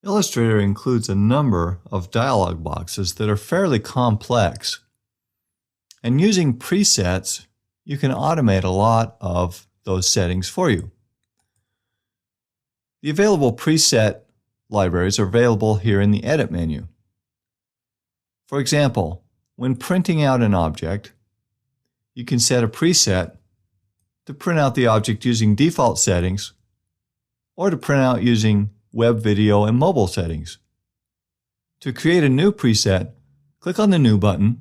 Illustrator includes a number of dialog boxes that are fairly complex. And using presets, you can automate a lot of those settings for you. The available preset libraries are available here in the Edit menu. For example, when printing out an object, you can set a preset to print out the object using default settings or to print out using web, video, and mobile settings. To create a new preset, click on the New button,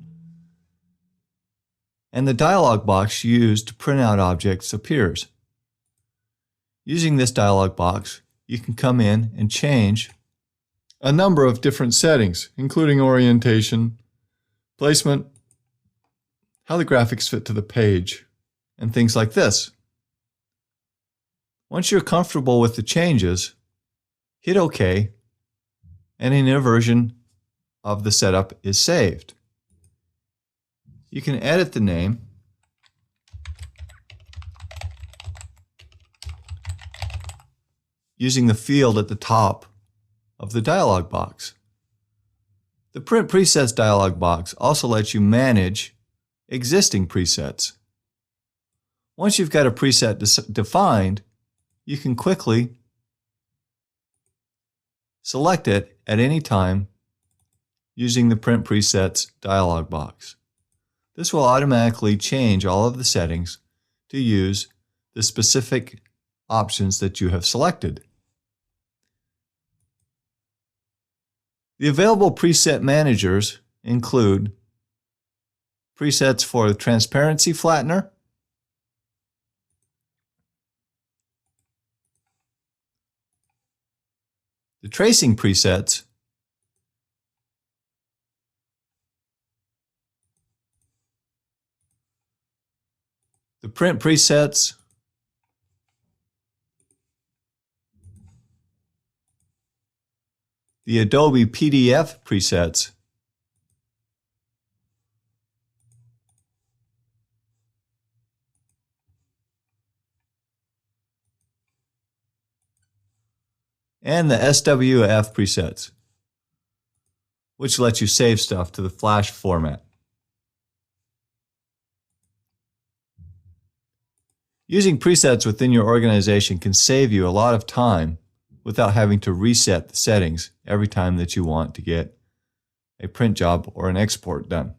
and the dialog box used to print out objects appears. Using this dialog box, you can come in and change a number of different settings, including orientation, placement, how the graphics fit to the page, and things like this. Once you're comfortable with the changes, hit OK, and a new version of the setup is saved. You can edit the name using the field at the top of the dialog box. The Print Presets dialog box also lets you manage existing presets. Once you've got a preset defined, you can quickly select it at any time using the Print Presets dialog box. This will automatically change all of the settings to use the specific options that you have selected. The available preset managers include presets for the transparency flattener, the tracing presets, the print presets, the Adobe PDF presets, and the SWF presets, which lets you save stuff to the Flash format. Using presets within your organization can save you a lot of time without having to reset the settings every time that you want to get a print job or an export done.